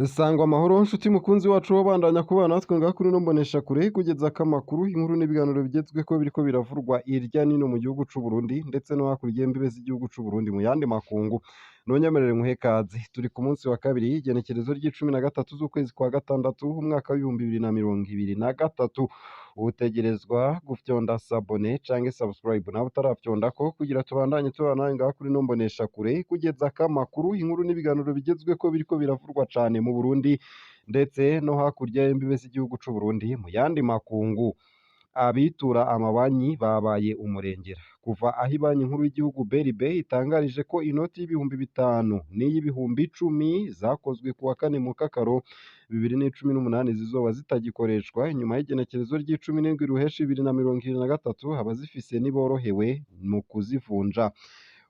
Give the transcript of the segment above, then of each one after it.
Sangwa amahoro nshuti mukunzi wacu wabandanya kubana natwe ngaha kuri ino mboneshakure kugezako amakuru, inkuru n'ibiganiro bigezweko biriko biravurwa irya nino mu gihugu c'u Burundi ndetse no hakurya y'imbibe z'igihugu c'u Burundi mu yandi makungu. Nonyemerere nkuhe kaze. Turi ku munsi wa kabiri igenekerezo ry'icumi z'ukwezi kwa gatandatu umwaka w'ibihumbi bibiri na mirongo ibiri na gatatu. Utegerezwa gufyonda sabone canke subscribe nawe utarafyondako kugira tubandanye tubana ngaha kuri ino mboneshakure kugezako amakuru, inkuru n'ibiganiro bigezweko biriko biravurwa cane mu Burundi ndetse no hakurya y'imbibe z'igihugu c'u Burundi mu yandi makungu. Abitura amabanki babaye umurengera kuva aho ibanki nkuru y'igihugu BRB itangarije ko inoti y'ibihumbi bitanu n'iy'ibihumbi icumi zakozwe ku wa kane Mukakaro 2018 zizoba zitagikoreshwa inyuma y'igenekerezo ry'icumi n'indwi ruheshi 2023 abazifise niborohewe mu kuzivunja.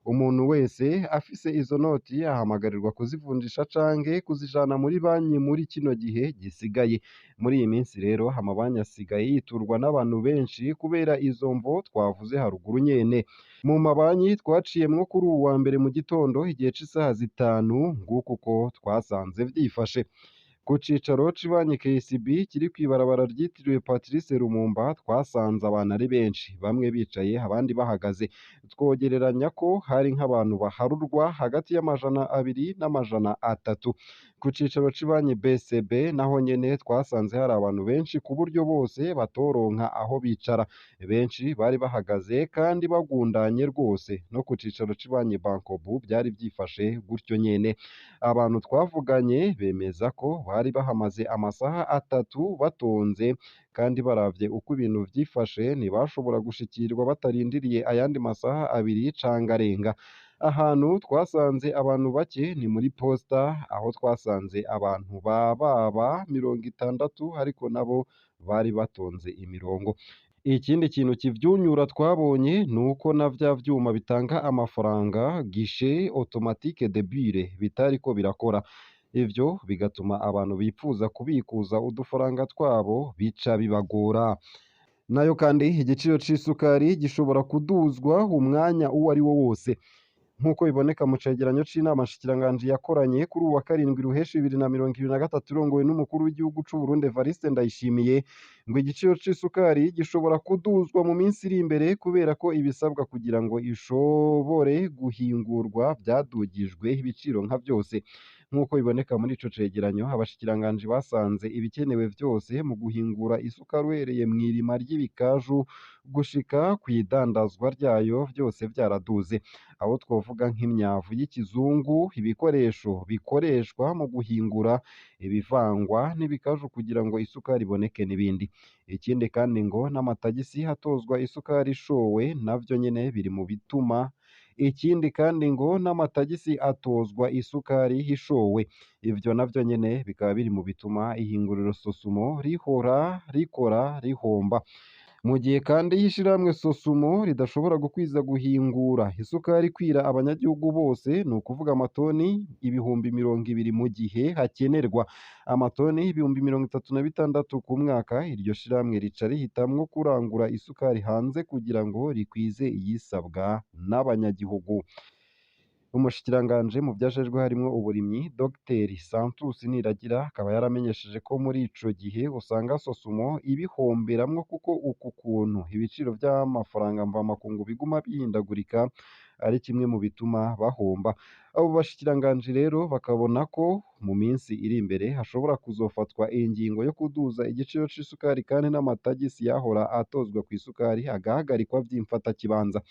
Umuntu wese afise izo noti ahamagarirwa kuzivunjisha canke kuzijana muri banki muri kino gihe gisigaye. Muri iyi minsi rero amabanki asigaye yiturwa n'abantu benshi kubera izo mvo twavuze haruguru nyene. Mu mabanki twaciyemwo kuri uwu wa mbere mu gitondo igihe c'isaha zitanu nguko uko twasanze vyifashe. Ku cicaro c'ibanki KCB kiri kw'ibarabara ryitiriwe Patrice Lumumba twasanze abantu ari benshi, bamwe bicaye abandi bahagaze. Twogereranya ko hari nk'abantu baharurwa hagati y'amajana abiri n'amajana atatu. Ku cicaro c'ibanki BCB naho nyene twasanze hari abantu benshi ku buryo bose batoronka aho bicara. Benshi bari bahagaze kandi bagundanye rwose. No ku cicaro c'ibanki Bankobu vyari vyifashe gutyo nyene. Abantu twavuganye bemeza ko bari bahamaze amasaha atatu batonze kandi baravye uko ibintu vyifashe ntibashobora gushikirwa batarindiriye ayandi masaha abiri canke arenga. Ahantu twasanze abantu bake ni muri posta aho twasanze abantu baba 60 ariko nabo bari batonze imirongo. Ikindi kintu kivyunyura twabonye nuko na vya vyuma bitanga amafaranga guichet automatique de bure bitariko birakora. Ivyo bigatuma abantu bipfuza kubikuza udufaranga twabo bica bibagora. Nayo kandi igiciro c'isukari gishobora kuduzwa umwanya uwo ari wo wose. Nk'uko biboneka mu cegeranyo c'inama nshikiranganji yakoranye kuri uwu wa karindwi ruheshi 2023 irongowe n'umukuru w'igihugu c'u Burundi Evariste Ndayishimiye, ngo igiciro c'isukari gishobora kuduzwa mu minsi iri imbere kubera ko ibisabwa kugira ngo ishobore guhingurwa vyadugijwe ibiciro nka vyose. Nk'uko biboneka muri ico cegeranyo abashikiranganji basanze ibikenewe vyose mu guhingura isukari uhereye mw'irima ry'ibikaju gushika kw'idandazwa ryayo vyose vyaraduze. Aho twovuga nk'imyavu y'ikizungu, ibikoresho bikoreshwa mu guhingura ibivangwa n'ibikaju kugira ngo isukari iboneke n'ibindi. Ikindi kandi ngo n'amatagisi hatozwa isukari ishowe navyo nyene biri mu bituma. Ikindi kandi ngo n'amatagisi atozwa isukari hishowe. Ivyo navyo nyene bikaba biri mu bituma ihinguriro Sosumo rikora rihomba. Mu gihe kandi ishirahamwe Sosumo ridashobora gukwiza guhingura isukari ikwira abanyagihugu bose, ni ukuvuga amatoni ibihumbi 200 mu gihe hakenerwa amatoni ibihumbi 36 ku mwaka, iryo shirahamwe rica rihitamwo kurangura isukari hanze kugira ngo rikwize iyisabwa n'abanyagihugu. Umushikiranganje mu vyajejwe harimwo uburimyi Dr Santus Niragira akaba yaramenyesheje ko muri ico gihe usanga Sosumo ibihomberamwo kuko uku kuntu ibiciro vy'amafaranga mvamakungu biguma bihindagurika ari kimwe mu bituma bahomba. Abo bashikiranganje rero bakabona ko mu minsi iri imbere hashobora kuzofatwa ingingo yo kuduza igiciro c'isukari kandi n'amatagisi yahora atozwa kw'isukari agahagarikwa vy'imfatakibanza.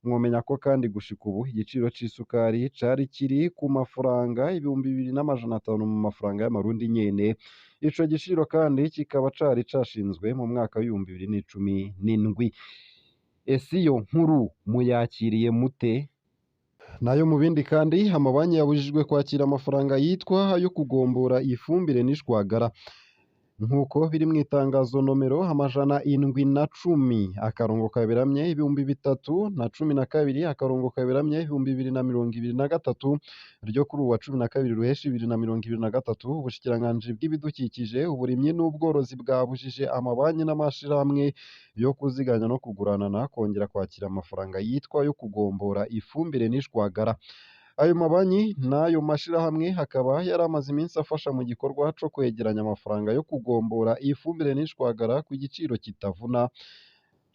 Mwomenya ko kandi gushika ubu igiciro c'isukari cari kiri ku mafaranga 2500 mu mafaranga y'amarundi nyene. Ico giciro kandi kikaba cari cashinzwe mu mwaka w'2017. Ese iyo nkuru muyakiriye mute? Nayo mu bindi kandi amabanki yabujijwe kwakira amafaranga yitwa ayo kugombora ifumbire n'ishwagara. Nk'uko biri mw'itangazo nomero 710 akarongo kaberamye 3012 akarongo kaberamye 2023 ryo kuri uwa 12 ruheshi 2023, ubushikiranganji bw'ibidukikije uburimyi n'ubworozi bwabujije amabanki n'amashirahamwe yo kuziganya no kuguranana kongera kwakira amafaranga yitwa yo kugombora ifumbire n'ishwagara. Ayo mabanki n'ayo mashirahamwe akaba yari amaze iminsi afasha mu gikorwa co kwegeranya amafaranga yo kugombora ifumbire n'ishwagara ku giciro kitavuna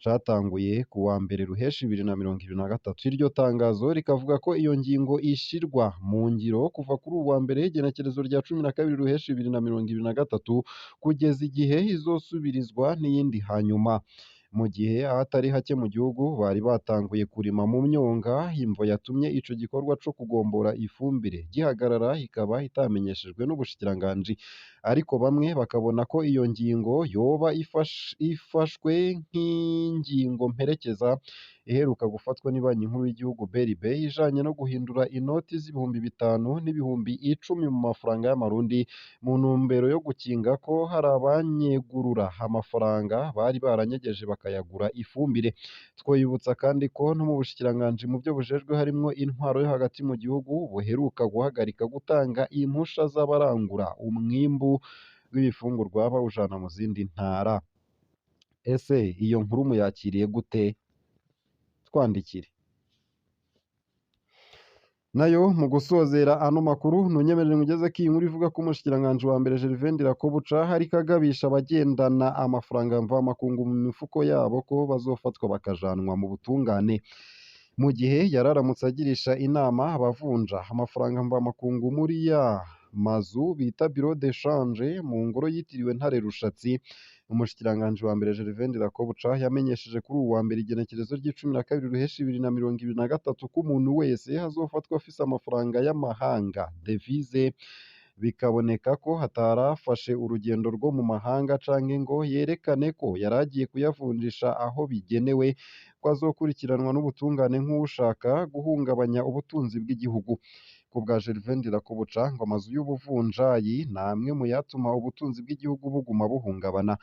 catanguye ku wa mbere Ruheshi 2023. Iryo tangazo rikavuga ko iyo ngingo ishirwa mu ngiro kuva kuri uwa mbere igenekerezo rya 12 Ruheshi 2023 kugeza igihe izosubirizwa n'iyindi hanyuma. Mu gihe ahatari hake mu gihugu bari batanguye kurima mu myonga, imvo yatumye ico gikorwa co kugombora ifumbire gihagarara ikaba itamenyeshejwe n'ubushikiranganji, ariko bamwe bakabona ko iyo ngingo yoba ifashwe nk'ingingo mperekeza iheruka gufatwa n'ibanki nkuru y'igihugu BRB ijanye no guhindura inoti z'ibihumbi 5 n'ibihumbi 10 mu mafaranga y'amarundi mu ntumbero yo gukinga ko hari abanyegurura amafaranga bari baranyegeje bakayagura ifumbire. Twoyibutsa kandi ko no mu bushikiranganji mu byo bujejwe harimwo intwaro yo hagati mu gihugu buheruka guhagarika gutanga impusha z'abarangura umwimbu w'ibifungurwa bawujana mu zindi ntara. Ese iyo nkuru muyakiriye gute? Twandikire. Nayo mu gusozera ano makuru ntunyemerere ngeze ko iyi nkuru ivuga ko umushikiranganji wa mbere Gervais Ndirakobuca hariko agabisha abagendana amafaranga mvamakungu mu mifuko yabo ko bazofatwa bakajanwa mu butungane. Mu gihe yararamutse agirisha inama abavunja amafaranga mvamakungu muri ya mazu bita bureau de change mu ngoro yitiriwe Ntare Rushatsi, umushikiranganji wa mbere Gervais Ndirakobuca yamenyesheje kuri uwa mbere igenekerezo ry'12 Ruheshi 2023 ko umuntu wese azofatwa afise amafaranga y'amahanga devise bikaboneka ko hatarafashe urugendo rwo mu mahanga canke ngo yerekane ko yaragiye kuyavunjisha aho bigenewe ko azokurikiranwa n'ubutungane nk'ushaka guhungabanya ubutunzi bw'igihugu. Ku bwa Gervais Ndirakobuca ngo amazu y'ubuvunjayi namwe mu yatuma ubutunzi bw'igihugu buguma buhungabana,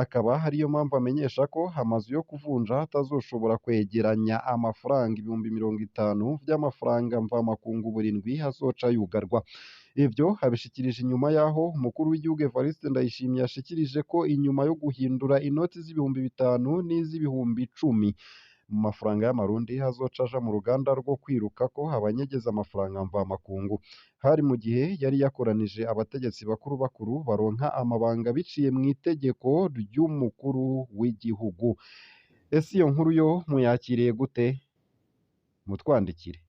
akaba hariyo mpamvu amenyesha ko amazu yo kuvunja atazoshobora kwegeranya amafaranga ibihumbi 50 vy'amafaranga mvamakungu burindwi hazoca yugarwa. Ivyo abishikirije inyuma yaho umukuru w'igihugu Evariste Ndayishimiye yashikirije ko inyuma yo guhindura inoti z'ibihumbi 5 n'iz'ibihumbi 10 mu mafaranga y'amarundi hazoca aja mu ruganda rwo kwiruka ko abanyegeza amafaranga mvamakungu. Hari mu gihe yari yakoranije abategetsi bakuru baronka amabanga biciye mu itegeko ry'umukuru w'igihugu. Ese iyo nkuru yo muyakiriye gute? Mutwandikire.